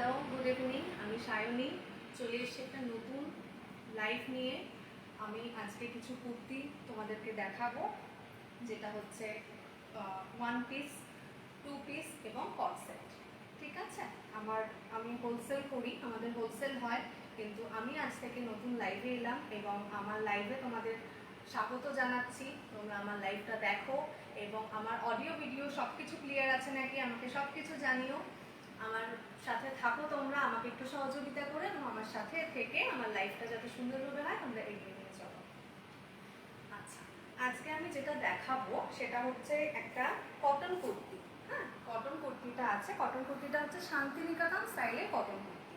Hello, good evening. আমি সায়নী চলে এসেছি একটা নতুন লাইভ নিয়ে। আমি আজকে কিছু কুর্তি তোমাদেরকে দেখাবো, যেটা হচ্ছে ওয়ান পিস, টু পিস এবং কট সেট। ঠিক আছে, আমি হোলসেল করি, আমাদের হোলসেল হয়, কিন্তু আমি আজ থেকে নতুন লাইভে এলাম এবং আমার লাইভে তোমাদের স্বাগত জানাচ্ছি। তোমরা আমার লাইভটা দেখো এবং আমার অডিও ভিডিও সব কিছু ক্লিয়ার আছে নাকি আমাকে সব কিছু জানিও। আমার সাথে থাকো, তোমরা আমাকে একটু সহযোগিতা করে এবং আমার সাথে থেকে আমার লাইফটা যাতে সুন্দরভাবে হয় তোমরা এগিয়ে নিয়ে চলো। আচ্ছা, আজকে আমি যেটা দেখাবো সেটা হচ্ছে একটা কটন কুর্তি। হ্যাঁ, কটন কুর্তিটা আছে, কটন কুর্তিটা হচ্ছে শান্তিনিকেতন স্টাইলে কটন কুর্তি।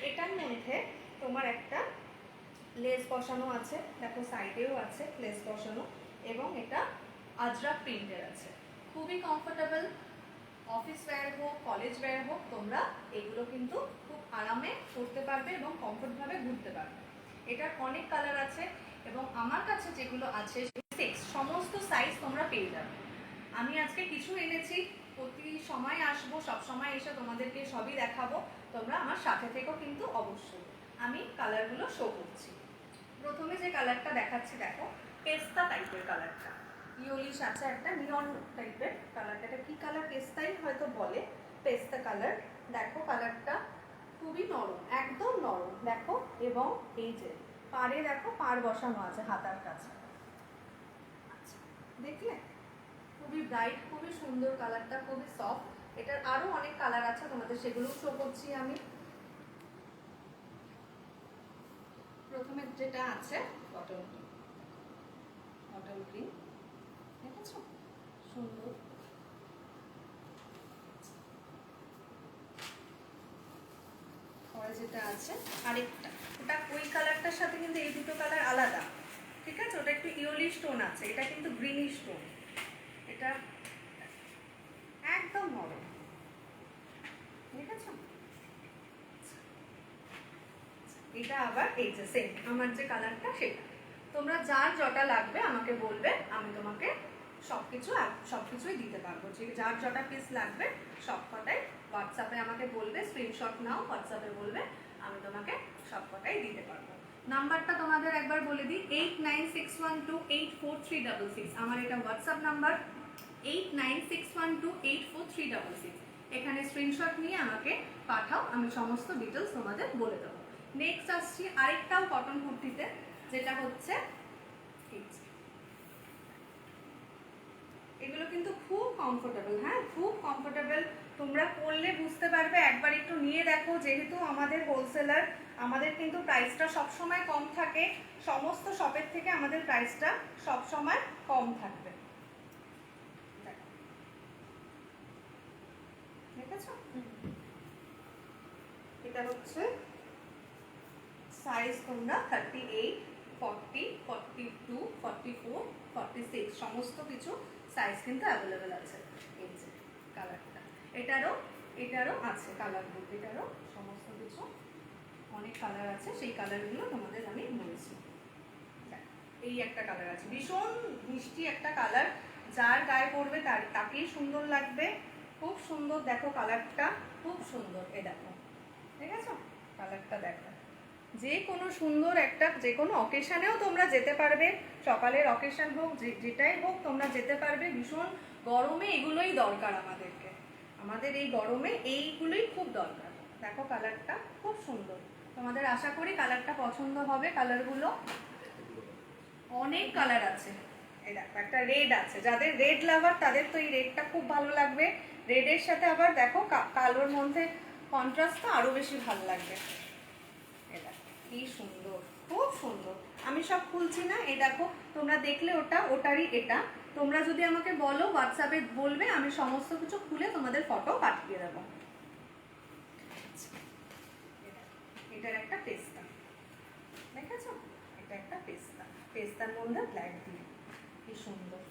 এটার মধ্যে তোমার একটা লেস বসানো আছে, দেখো সাইডেও আছে লেস বসানো, এবং এটা আজরাক প্রিন্টের আছে। খুবই কমফোর্টেবল, অফিস ওয়্যার হোক, কলেজ ওয়্যার হোক, তোমরা এগুলো কিন্তু খুব আরামে পরতে পারবে এবং কমফোর্টভাবে ঘুরতে পারবে। এটার অনেক কালার আছে এবং আমার কাছে যেগুলো আছে সমস্ত সাইজ তোমরা পেয়ে যাবে। আমি আজকে কিছু এনেছি, প্রতি সময় আসবো, সব সময় এসে তোমাদেরকে সবই দেখাবো, তোমরা আমার সাথে থেকেও কিন্তু অবশ্যই। আমি কালারগুলো শো করছি। প্রথমে যে কালারটা দেখাচ্ছি দেখো, পেস্তা টাইপের কালারটা, ইয়োলিশ আছে একটা নিয়ন টাইপের কালারটা। এটা কি কালার, পেস্তাই হয়তো বলে, পেস্তা কালার। দেখো কালারটা খুবই নরম, একদম নরম দেখো, এবং এই যে পাড়ে দেখো পাড় বসানো আছে হাতার কাছে। আচ্ছা, দেখলে খুবই ব্রাইট, খুবই সুন্দর কালারটা, খুবই সফট। এটার আরো অনেক কালার আছে, তোমাদের সেগুলো শো করছি আমি। প্রথমে যেটা আছে বটল গ্রিন, দেখেছো সুন্দর। পরে যেটা আছে আরেকটা, ওটা ওই কালারটার সাথে কিন্তু এই দুটো কালার আলাদা, ঠিক আছে? ওটা একটু ইয়োলি স্টোন আছে, এটা কিন্তু গ্রিনি স্টোন। এটা একদম নরম, দেখেছো? এটা আবার এই যে সেম আমার যে কালারটা সেটা। তোমরা যার যটা লাগবে আমাকে বলবে, আমি তোমাকে সবকিছুই দিতে পারবো। যার যটা পিস লাগবে সব কটাই হোয়াটসঅ্যাপে আমাকে বলবে, স্ক্রিনশট নাও, হোয়াটসঅ্যাপে বলবে, আমি তোমাকে সব কটাই দিতে পারবো। নাম্বারটা তোমাদের একবার বলে দিই, 8961284366। আমার এটা হোয়াটসঅ্যাপ নাম্বার, 8961284366। এখানে স্ক্রিনশট নিয়ে আমাকে পাঠাও, আমি সমস্ত ডিটেলস তোমাদের বলে দেবো। নেক্সট আসছি আরেকটাও কটন কুর্তিতে, যেটা হচ্ছে এগুলো কিন্তু খুব কমফোর্টেবল। হ্যাঁ, খুব কমফোর্টেবল, তোমরা পরলে বুঝতে পারবে। একবার একটু নিয়ে দেখো, যেহেতু আমাদের হোলসেলার, আমাদের কিন্তু প্রাইসটা সবসময় কম থাকে, সমস্ত শপের থেকে আমাদের প্রাইসটা সবসময় কম থাকবে। দেখেছো, এটা হচ্ছে সাইজ তোমরা 38, 40, 42, 44, 46 সমস্ত কিছু সাইজ কিন্তু অ্যাভেলেবেল আছে। এই যে কালারটা, এটারও আছে কালারগুলো, এটারও সমস্ত কিছু অনেক কালার আছে, সেই কালারগুলো তোমাদের আমি বলছি। এই একটা কালার আছে, ভীষণ মিষ্টি একটা কালার, যার গায়ে পড়বে তাকেই সুন্দর লাগবে। খুব সুন্দর দেখো কালারটা, খুব সুন্দর। এ দেখো, ঠিক আছে কালারটা দেখো, যে কোনো সুন্দর একটা, যে কোনো অকেশানেও তোমরা যেতে পারবে, সকালের অকেশান হোক, যেটাই হোক তোমরা যেতে পারবে। ভীষণ গরমে এগুলোই দরকার আমাদেরকে, আমাদের এই গরমে এইগুলোই খুব দরকার। দেখো কালারটা খুব সুন্দর, তোমাদের আশা করি কালারটা পছন্দ হবে। কালারগুলো অনেক কালার আছে। এই দেখো একটা রেড আছে, যাদের রেড লাভার তাদের তো এই রেডটা খুব ভালো লাগবে। রেডের সাথে আবার দেখো কালোর মধ্যে কন্ট্রাস্ট তো আরো বেশি ভালো লাগবে। কি সুন্দর, খুব সুন্দর। আমি সব খুলছি না, এই দেখো তোমরা দেখলে ওটারই এটা। তোমরা যদি আমাকে বলো, হোয়াটসঅ্যাপে বলবে, আমি সমস্ত কিছু খুলে তোমাদের ফটো পাঠিয়ে দেবো। এটার একটা পেস্তা, দেখেছো? এটা একটা পেস্তা, পেস্তার মধ্যে ব্ল্যাক দিয়ে, কি সুন্দর।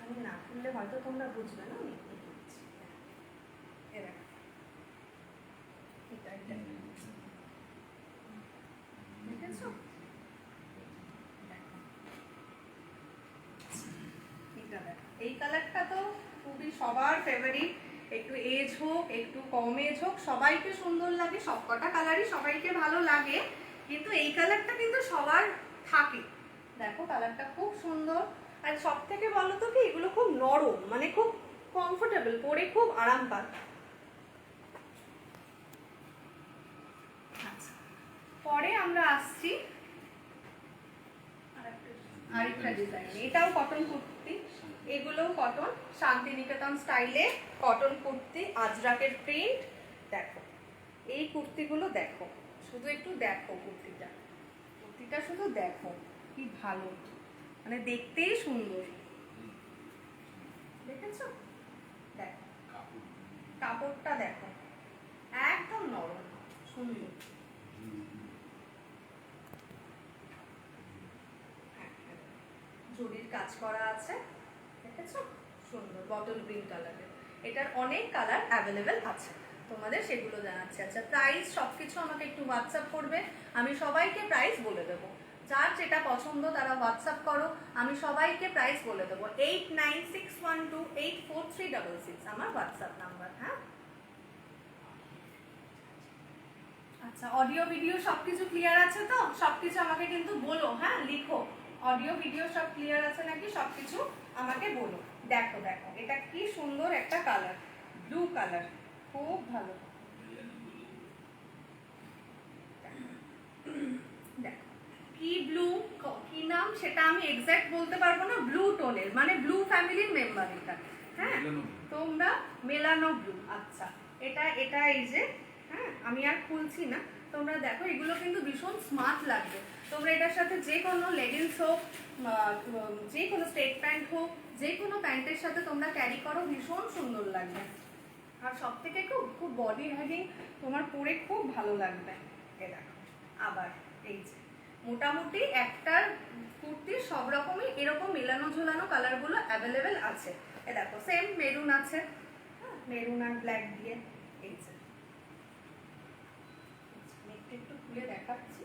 আমি না খুললে হয়তো তোমরা বুঝবে না, আমি একটু খুলছি। এটা দেখেছো? এই কালারটা তো খুবই সবার ফেভারিট, একটু এজ হোক একটু কম এজ হোক সবাইকে সুন্দর লাগে, সবকটা কালারই সবাইকে ভালো লাগে, কিন্তু এই কালারটা কিন্তু সবার থাকে। দেখো কালারটা খুব সুন্দর। আর সব থেকে বলো তো কি এগুলো খুব নরম, মানে খুব কমফোর্টেবল, পরে খুব আরাম পায়। আচ্ছা, পরে আমরা আসছি আরেকটা ডিজাইন, এটাও কটন কুর্তি, এগুলোও কটন, শান্তিনিকেতন স্টাইলে কটন কুর্তি, আজরাকের প্রিন্ট। দেখো এই কুর্তিগুলো দেখো, শুধু একটু দেখো কুর্তিটা, কুর্তিটা শুধু দেখো কি ভালো, মানে দেখতেই সুন্দর, দেখেছো? দেখো কাপড়টা দেখো একদম নরম সুন্দর, জরির কাজ করা আছে, দেখেছো? সুন্দর বটল গ্রিন কালারের। এটার অনেক কালার অ্যাভেলেবেল আছে, তোমাদের সেগুলো জানাচ্ছি। আচ্ছা প্রাইস সবকিছু আমাকে একটু হোয়াটসঅ্যাপ করবে, আমি সবাইকে প্রাইস বলে দেবো। যার যেটা পছন্দ তারা হোয়াটসঅ্যাপ করো, আমি সবাইকে প্রাইস বলে দেবো। 8961284366 আমার হোয়াটসঅ্যাপ নাম্বার। হ্যাঁ আচ্ছা, অডিও ভিডিও সবকিছু ক্লিয়ার আছে তো? সবকিছু আমাকে কিন্তু বলো, হ্যাঁ লিখো, অডিও ভিডিও সব ক্লিয়ার আছে নাকি সবকিছু আমাকে বলো। দেখো দেখো এটা কি সুন্দর একটা কালার, ব্লু কালার, খুব ভালো। দেখো কি ব্লু, কি নাম সেটা আমি এক্সাক্ট বলতে পারবো না, ব্লু টোনের, মানে ব্লু ফ্যামিলির মেম্বার এটা। হ্যাঁ তোমরা মেলানো ব্লু। আচ্ছা এটা এটা এই যে, হ্যাঁ আমি আর খুলছি না, তোমরা দেখো এগুলো কিন্তু ভীষণ স্মার্ট লাগবে। তোমরা এটার সাথে যে কোনো লেগিংস হোক, যে কোনো স্ট্রেট প্যান্ট হোক, যে কোনো প্যান্টের সাথে তোমরা ক্যারি করো, ভীষণ সুন্দর লাগবে। আর সব থেকে খুব খুব বডি হ্যাগিং, তোমার পরে খুব ভালো লাগবে। এ দেখো আবার এই যে মোটামুটি একটার কুর্তির সব রকমই এরকম মেলানো ঝোলানো কালারগুলো অ্যাভেলেবেল আছে। এ দেখো সেম মেরুন আছে, মেরুন আর ব্ল্যাক দিয়ে, এই যে একটু খুলে দেখাচ্ছি,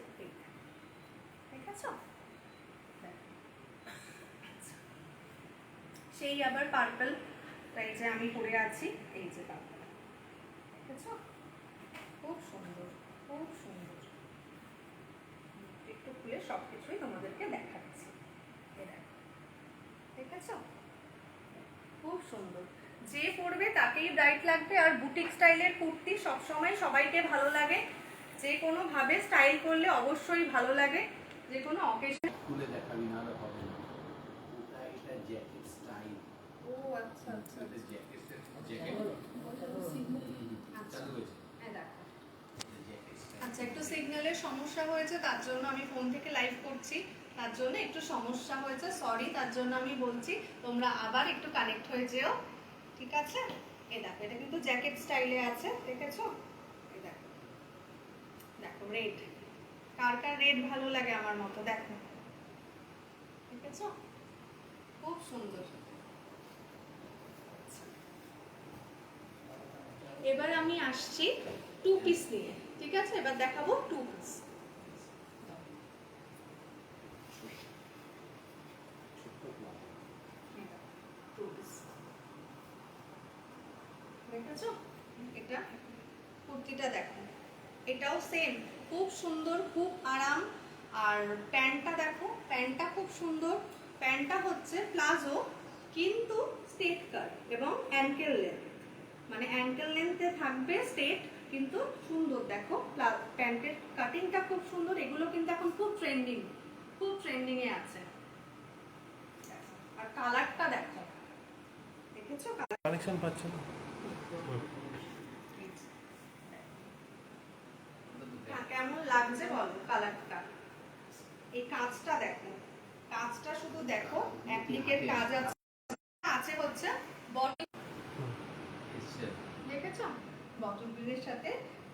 ঠিক আছে? সেই আবার পার্পল, তাই যে আমি পরে আছি, এই যে পার্পল, দেখেছো? খুব সুন্দর, খুব সুন্দর। একটু খুলে সবকিছুই তোমাদেরকে দেখাচ্ছি, দেখেছো? খুব সুন্দর, যে পরবে তাকেই ব্রাইট লাগবে। আর বুটিক স্টাইলের কুর্তি সবসময় সবাইকে ভালো লাগে, যে কোনো ভাবে স্টাইল করলে অবশ্যই ভালো লাগে, যে কোনো অকেশন। খুলে দেখাবি না হলে হবে না, ওটা এটা জ্যাকেট স্টাইল। ও আচ্ছা আচ্ছা, এটা জ্যাকেট জ্যাকেট চালু হয়েছে। হ্যাঁ দেখো আচ্ছা, একটু সিগন্যালের সমস্যা হয়েছে, তার জন্য আমি ফোন থেকে লাইভ করছি, তার জন্য একটু সমস্যা হয়েছে, সরি, তার জন্য আমি বলছি তোমরা আবার একটু কানেক্ট হয়ে যেও, ঠিক আছে? এই দেখো এটা কিন্তু জ্যাকেট স্টাইলে আছে, দেখেছো? এই দেখো, দেখো রেড, কার কার রেড ভালো লাগে আমার মতো, দেখো দেখেছো? খুব সুন্দর। এবার আমি আসছি টু পিস নিয়ে, ঠিক আছে? এবার দেখাবো টু পিস। দেখেছো? এটা কুর্তিটা দেখো, এটাও সেম, খুব সুন্দর, খুব আরাম। আর প্যান্টটা দেখো, প্যান্টটা খুব সুন্দর, প্যান্টটা হচ্ছে প্লাজো কিন্তু স্ট্রেট কাট এবং অ্যাঙ্কেল লেন্থ, মানে অ্যাঙ্কেল লেন্থে থাকবে স্ট্রেট, কিন্তু সুন্দর। দেখো প্যান্টের কাটিংটা খুব সুন্দর, এগুলো কিন্তু এখন খুব ট্রেন্ডিং, খুব ট্রেন্ডিং এ আছে। আর কালারটা দেখো, দেখেছো কানেকশন পাচ্ছ না? কেমন লাগছে বলো কালারটা? এই কাজটা দেখো, কাজটা শুধু দেখো, অ্যাপ্লিকের কাজ আছে, আছে হচ্ছে বটল, দেখেছো? বটল গ্রিনের সাথে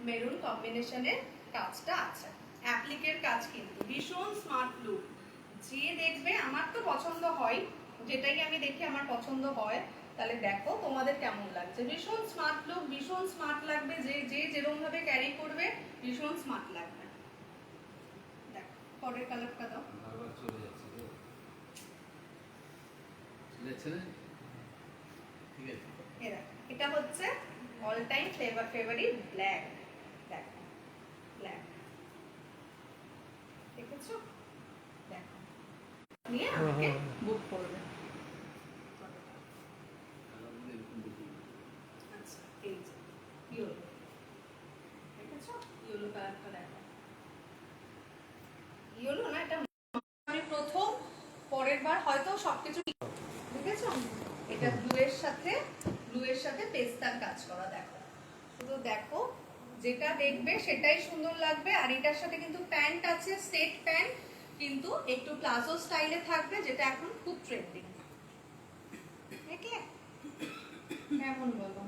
মেরুন কম্বিনেশনের কাজটা আছে, অ্যাপ্লিকের কাজ কিন্তু ভীষণ স্মার্ট লুক। যে দেখবে, আমার তো পছন্দ হয়, যেটাই আমি দেখি আমার পছন্দ হয়, তাহলে দেখো তোমাদের কেমন লাগছে। ভীষণ স্মার্ট লুক, ভীষণ স্মার্ট লাগবে, যে যে যেরকম ভাবে ক্যারি করবে ভীষণ স্মার্ট লাগবে। দেখো পরের কালারটা দাও, বারবার চলে যাচ্ছে তো, চলে যাচ্ছে না, ঠিক আছে? এ দেখো এটা হচ্ছে all time favourite black, black দেখেছো? দেখো নিয়ে আমাকে বুক করবে। কালারগুলো এরকম দেখি। আচ্ছা এই যে ইয়েলো, দেখেছো ইয়েলো কালারটা দেখো, ইয়েলো না এটা আমি প্রথম, পরের বার হয়তো সবকিছু দেখেছো। এটা ব্লু এর সাথে পেস্তার কাজ করা, দেখো শুধু দেখো, যেটা দেখবে সেটাই সুন্দর লাগবে। আর এটার সাথে কিন্তু প্যান্ট আছে, সেট প্যান্ট, কিন্তু একটু প্লাজো স্টাইলে থাকবে, যেটা এখন খুব ট্রেন্ডিং। দেখলে কেমন বলো?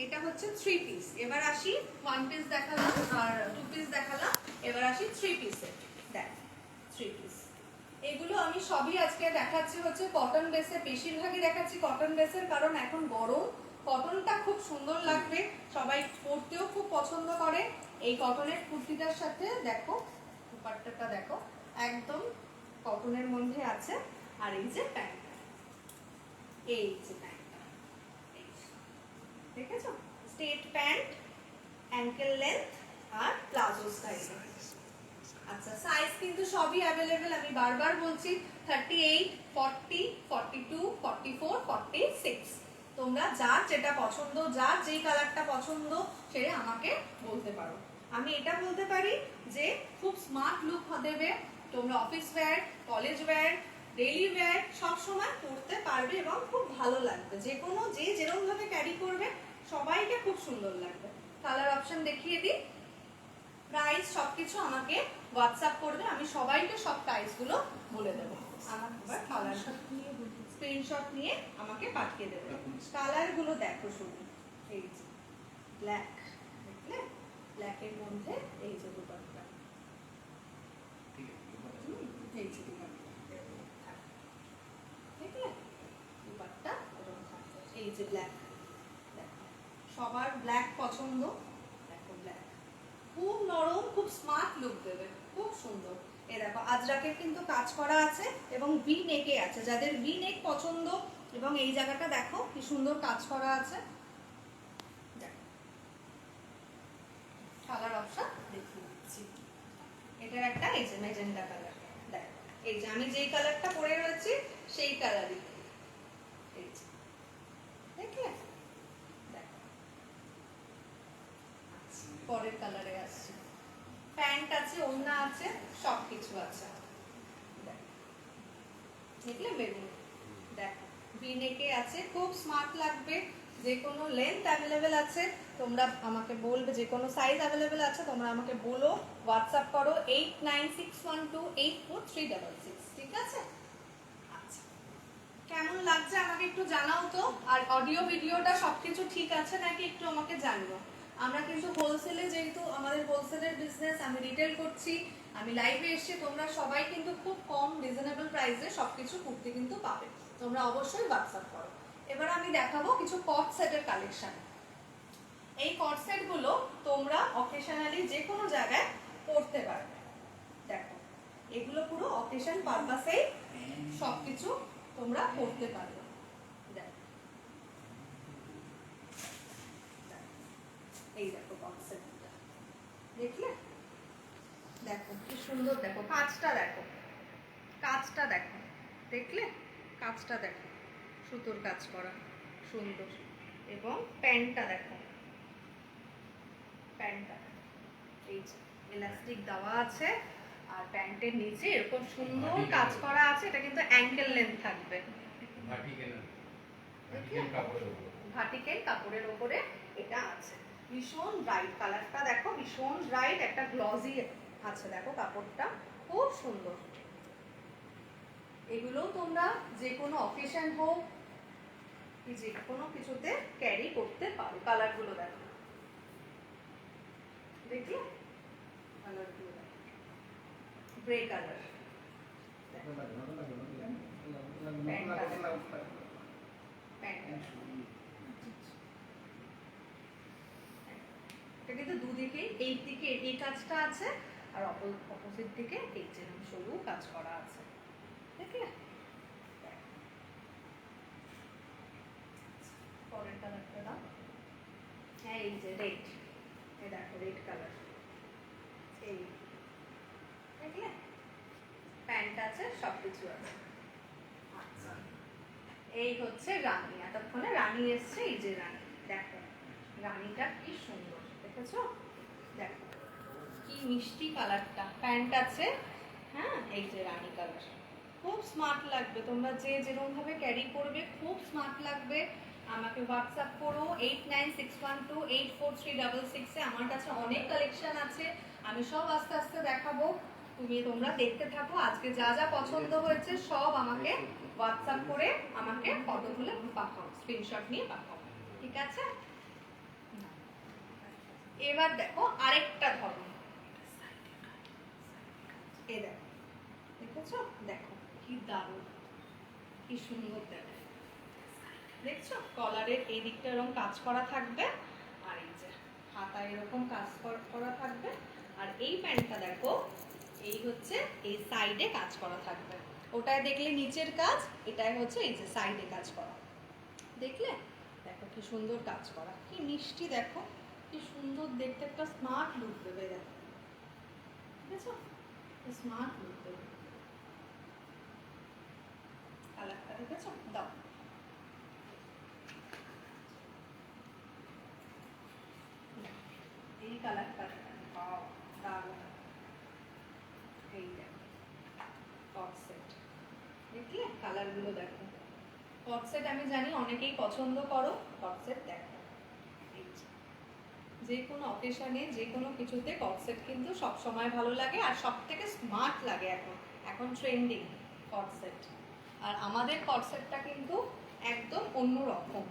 এটা হচ্ছে 3 পিস। এবার আসি 1 পিস দেখালাম আর 2 পিস দেখালাম, এবার আসি 3 পিসে। দেখ 3 পিস, এগুলো আমি সবই আজকে দেখাচ্ছি হচ্ছে কটন বেসে, বেশিরভাগই দেখাচ্ছি কটন বেসের, কারণ এখন গরম, কটনটা খুব সুন্দর লাগবে, সবাই পরতেও খুব পছন্দ করে। এই কটনের কুর্তিটার সাথে দেখো দুপাট্টাটা দেখো, একদম কটনের মধ্যে আছে। আর এই যে প্যান্ট, এই যে প্যান্টটা, দেখেছো স্ট্রেট প্যান্ট, অ্যাঙ্কেল লেন্থ আর প্লাজো স্টাইল। আচ্ছা সাইজ কিন্তু সবই অ্যাভেলেবেল, আমি বারবার বলছি 38, 40, 42, 44, 46। তোমরা যার যেটা পছন্দ, যার যেই কালারটা পছন্দ সেটা আমাকে বলতে পারো। আমি এটা বলতে পারি যে খুব স্মার্ট লুক দেবে, তোমরা office wear, college wear, daily wear সব সময় পরতে পারবে এবং খুব ভালো লাগবে। যে কোনো যে যেরকম ভাবে ক্যারি করবে সবাইকে খুব সুন্দর লাগবে। কালার অপশন দেখিয়ে দিই, প্রাইস সবকিছু আমাকে হোয়াটসঅ্যাপ করবে, আমি সবাইকে সব প্রাইসগুলো বলে দেবো। আমার এবার কালার স্ক্রিনশট নিয়ে আমাকে পাঠিয়ে দেবে। কালারগুলো দেখো শুধু, এই যে ব্ল্যাক, দেখলে ব্ল্যাকের মধ্যে এই যে দুপাট্টা, এই যে দুপাট্টা দেখলে, দুপাট্টা এরকম থাকবে, এই যে ব্ল্যাক, দেখো সবার ব্ল্যাক পছন্দ, দেখো ব্ল্যাক খুব নরম, খুব স্মার্ট লুক দেবে, খুব সুন্দর। এই দেখো আজরাকের কিন্তু কাজ করা আছে এবং ভি নেকে আছে, যাদের ভি নেক পছন্দ, এবং এই জায়গাটা দেখো কি সুন্দর কাজ করা আছে। কালার অপশন দেখিয়ে দিচ্ছি, এটার একটা এই যে ম্যাজেন্টা কালার, দেখো এই যে আমি যেই কালারটা পরে রয়েছি সেই কালারই, এই যে দেখলে, দেখো পরের কালারে আসছে, প্যান্ট আছে, ওড়না আছে, সবকিছু আছে, দেখলে মেরুন, দেখো ভিনেকে আছে, খুব স্মার্ট লাগবে। যে কোনো লেন্থ অ্যাভেলেবেল আছে, তোমরা আমাকে বলবে, যে কোনো সাইজ অ্যাভেলেবেল আছে, তোমরা আমাকে বলো, হোয়াটসঅ্যাপ করো 8961284366, ঠিক আছে? আচ্ছা কেমন লাগছে আমাকে একটু জানাও তো, আর অডিও ভিডিওটা সবকিছু ঠিক আছে নাকি একটু আমাকে জানিও। আমরা কিন্তু হোলসেলে, যেহেতু আমাদের হোলসেলের বিজনেস, আমি রিটেল করছি, আমি লাইভে এসেছি, তোমরা সবাই কিন্তু খুব কম রিজনেবল প্রাইসে সবকিছু কুর্তি কিন্তু পাবে, তোমরা অবশ্যই হোয়াটসঅ্যাপ করো। এবার আমি দেখাবো কিছু কট সেটের কালেকশন। এই কট সেট গুলো তোমরা অকেশনালি যে কোনো জায়গায় পরতে পারবে, দেখো এগুলো পুরো অকেশন পারপাসে সবকিছু তোমরা পরতে পারবে। এই দেখো বক্স সেটটা, দেখলে দেখো কি সুন্দর, দেখো কাজটা দেখো, কাজটা দেখো, দেখলে কাজটা দেখো, সুতোর কাজ করা সুন্দর, এবং প্যান্টটা দেখো, প্যান্টটা এই যে ইলাস্টিক দেওয়া আছে, আর প্যান্টের নিচে এরকম সুন্দর কাজ করা আছে, এটা কিন্তু অ্যাঙ্কেল লেন্থ থাকবে, ভাটিকের কাপড়ের উপরে এটা আছে, ভীষণ ব্রাইট কালারটা দেখো, ভীষণ ব্রাইট, একটা গ্লসি আছে, দেখো কাপড়টা খুব সুন্দর। এগুলো তোমরা যে কোনো অকেশন হোক, যে কোনো কিছুতে ক্যারি করতে পারো। কালারগুলো দেখো, দেখলে কালারগুলো দেখো, গ্রে কালার, এটা কিন্তু দুদিকেই, এই দিকে এই কাজটা আছে, আর অপোজিট দিকে এই যে সরু কাজ করা আছে, দেখলে? পরের কালারটা দাও। এই যে রেড, এই দেখো রেড কালার, এই দেখলে প্যান্ট আছে, সব কিছু আছে। আচ্ছা, এই হচ্ছে রানী। এতক্ষণে রানী এসছে, এই যে রানী, দেখো রানীটা কি সুন্দর, দেখেছো? দেখো কি মিষ্টি কালারটা, প্যান্ট আছে, হ্যাঁ এই যে রানী কালার। খুব স্মার্ট লাগবে, তোমরা যে যেরকম ভাবে ক্যারি করবে খুব স্মার্ট লাগবে। আমাকে হোয়াটসঅ্যাপ করো 8961284366 এ। আমার কাছে অনেক কালেকশন আছে, আমি সব আস্তে আস্তে দেখাবো, তোমরা দেখতে থাকো। আজকে যা যা পছন্দ হয়েছে সব আমাকে হোয়াটসঅ্যাপ করে আমাকে ফটো তুলে পাঠাও, স্ক্রিনশট নিয়ে পাঠাও, ঠিক আছে? এবার দেখো আরেকটা ধরন, এই দেখো, দেখেছো? দেখো কি দারুণ, কি সুন্দর, দেখো দেখছো? কলারের এই দিকটা এরকম কাজ করা থাকবে, আর এই যে হাতায় এরকম কাজ করা থাকবে, আর এই প্যান্টটা দেখো এই হচ্ছে এই সাইডে কাজ করা থাকবে। ওটায় দেখলে নিচের কাজ, এটাই হচ্ছে এই যে সাইডে কাজ করা, দেখলে? দেখো কি সুন্দর কাজ করা, কি মিষ্টি, দেখো কি সুন্দর দেখতে, একটা স্মার্ট লুক দেবে, দেখো দেখেছো? স্মার্ট লুক দেবে। কালারটা দেখেছো? দাও। এই কালারটা বাও দারুণ, এই দেখো কট সেট, দেখলে কালারগুলো দেখো। কট সেট আমি জানি অনেকেই পছন্দ করো, কট সেট দেখো, এই যে কোনো অকেশনে যে কোনো কিছুতে কট সেট কিন্তু সব সময় ভালো লাগে, আর সব থেকে স্মার্ট লাগে এখন, এখন ট্রেন্ডিং কট সেট। আর আমাদের কট সেটটা কিন্তু একদম অন্য রকম।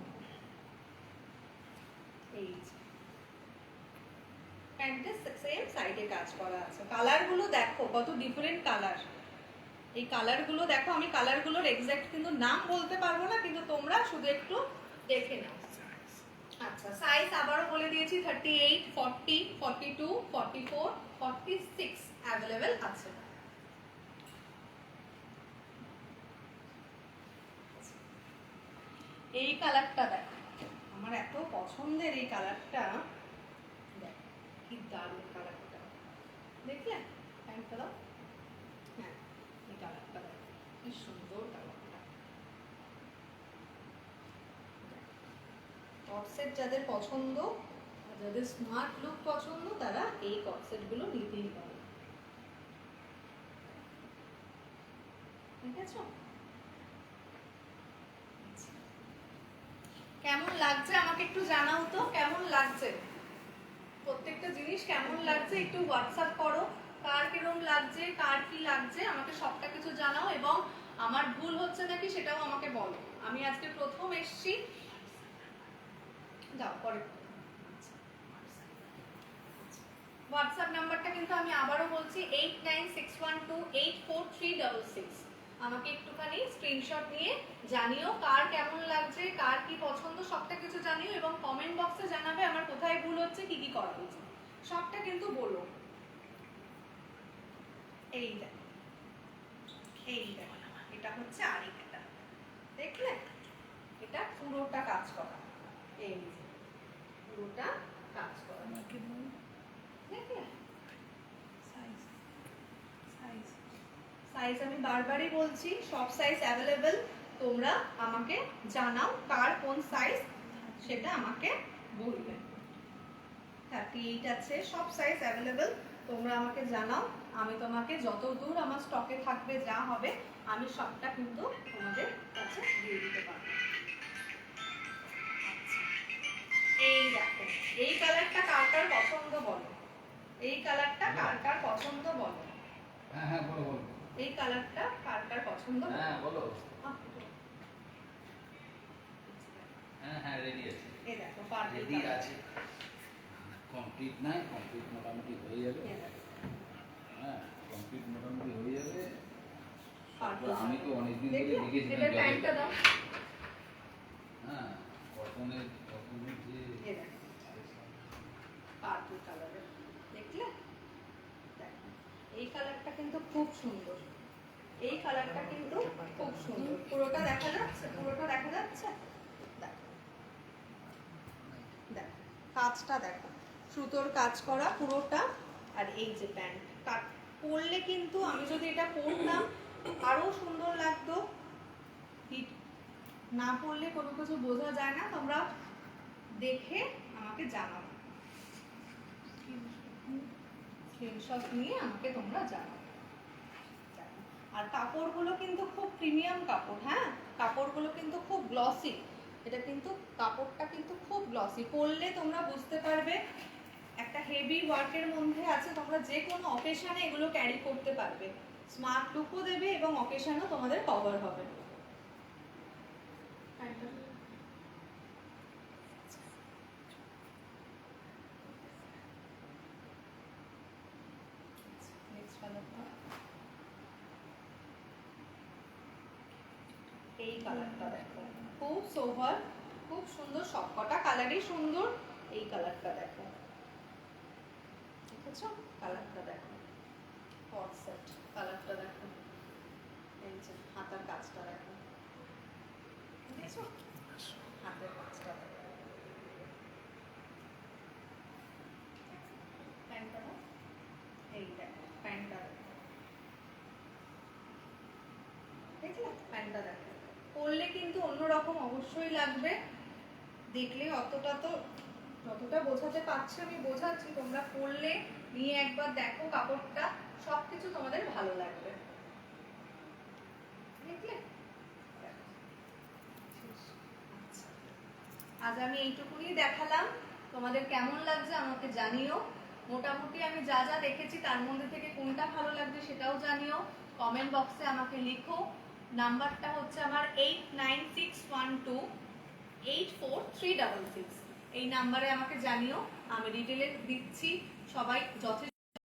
এই প্যান্টের সেম সাইডে কাজ করা আছে, কালারগুলো দেখো কত ডিফারেন্ট কালার। এই কালারগুলো দেখো, আমি কালারগুলোর এক্সাক্ট কিন্তু নাম বলতে পারবো না, কিন্তু তোমরা শুধু একটু দেখে নাও। আচ্ছা, সাইজ আবারও বলে দিয়েছি, 38, 40, 42, 44, 46 অ্যাভেলেবেল আছে। এই কালারটা দেখো, আমার এত পছন্দের এই কালারটা, দেখো কি দারুণ কালারটা, দেখলে? প্যান্টটা দাও, হ্যাঁ এই কালারটা দেখো কি সুন্দর কালারটা। কট সেট যাদের পছন্দ, যাদের স্মার্ট লুক পছন্দ, তারা এই কট সেট গুলো নিতেই পারে, ঠিক আছে? কেমন লাগছে আমাকে একটু জানাও তো, কেমন লাগছে প্রত্যেকটা জিনিস, কেমন লাগছে একটু হোয়াটসঅ্যাপ করো, কার কিরকম লাগছে, কার কি লাগছে আমাকে সবটা কিছু জানাও, এবং আমার ভুল হচ্ছে নাকি সেটাও আমাকে বলো। আমি আজকে প্রথম এসছি, যাও পরে। হোয়াটসঅ্যাপ নাম্বারটা কিন্তু আমি আবারও বলছি 8961284366। আমাকে একটুখানি স্ক্রিনশট নিয়ে জানিও কার কেমন লাগছে, কার কি পছন্দ, সবটা কিছু জানিও, এবং কমেন্ট বক্সে জানাবে আমার কোথায় ভুল হচ্ছে, কি কি করা উচিত, সবটা কিন্তু বলো। এই দেখো, এই দেখো, এটা হচ্ছে আরেকটা, দেখলে? এটা পুরোটা কাজ করা, এই পুরোটা কাজ করা, দেখলে? সাইজ আমি বারবারই বলছি, সব সাইজ অ্যাভেলেবেল, তোমরা আমাকে জানাও কার কোন সাইজ, সেটা আমাকে বলবে। 38 আছে, সব সাইজ অ্যাভেলেবেল, তোমরা আমাকে জানাও, আমি তোমাকে যত দূর আমার স্টকে থাকবে যা হবে আমি সবটা কিন্তু তোমাদের কাছে দিয়ে দিতে পারবো। এই দেখো, এই কালারটা কার কার পছন্দ বলো, এই কালারটা কার কার পছন্দ বলো। হ্যাঁ হ্যাঁ বলো বলো। এই কালারটা কার কার পছন্দ? হ্যাঁ বলো। হ্যাঁ হ্যাঁ রেডি আছে। এই দেখো পার্পল রেডি আছে, কমপ্লিট নাই, কমপ্লিট মোটামুটি হয়ে যাবে। হ্যাঁ কমপ্লিট মোটামুটি হয়ে যাবে। আমি তো অনেকদিন ধরে লিখেছিলাম। এটা প্যান্টটা দাও। হ্যাঁ কটনের যে পার্পল কালারের, দেখলে? দেখো এই কালারটা কিন্তু খুব সুন্দর, এই কালারটা কিন্তু সুন্দর। পুরোটা দেখা যাচ্ছে? পুরোটা দেখা যাচ্ছে? দেখো দেখো কাজটা দেখো, সুতোর কাজ করা পুরোটা। আর এই যে প্যান্ট কাট পরলে কিন্তু, আমি যদি এটা পরতাম আরো সুন্দর লাগতো। না পরলে কোনো কিছু বোঝা যায় না। তোমরা দেখে আমাকে জানাও, স্ক্রিনশট নিয়ে আমাকে তোমরা জানাও। আর কাপড়গুলো কিন্তু খুব প্রিমিয়াম কাপড়, হ্যাঁ, কাপড়গুলো কিন্তু খুব গ্লসি। এটা কিন্তু কাপড়টা কিন্তু খুব গ্লসি, পরলে তোমরা বুঝতে পারবে একটা হেভি ওয়ার্কের মধ্যে আছে। তোমরা যে কোনো অকেশনে এগুলো ক্যারি করতে পারবে, স্মার্ট লুকও দেবে এবং অকেশনও তোমাদের কভার হবে। এই কালারটা দেখো, খুব সোভার, খুব সুন্দর, সবকটা কালারই সুন্দর। এই কালারটা দেখো, দেখেছো? কালারটা দেখো, হট সেট কালারটা দেখো। এই যে হাতার কাজটা দেখো, দেখেছো? হাতের কাজটা দেখো। প্যান্টটা দাও। এই দেখো প্যান্টটা দেখো, দেখলে? প্যান্টটা দেখো, পরলে কিন্তু অন্যরকম অবশ্যই লাগবে। দেখলে অতটা তো, যতটা বোঝাতে পারছি আমি বোঝাচ্ছি, তোমরা পরলে নিয়ে একবার দেখো কাপড়টা, সবকিছু তোমাদের ভালো লাগবে। দেখলে? আচ্ছা, আজ আমি এইটুকুনি দেখালাম। তোমাদের কেমন লাগছে আমাকে জানিও। মোটামুটি আমি যা যা দেখেছি তার মধ্যে থেকে কোনটা ভালো লাগছে সেটাও জানিও, কমেন্ট বক্সে আমাকে লিখো। নাম্বারটা হচ্ছে আমার 8961284366। এই নাম্বারে আমাকে জানিও, আমি ডিটেলে দিচ্ছি। সবাই যথেষ্ট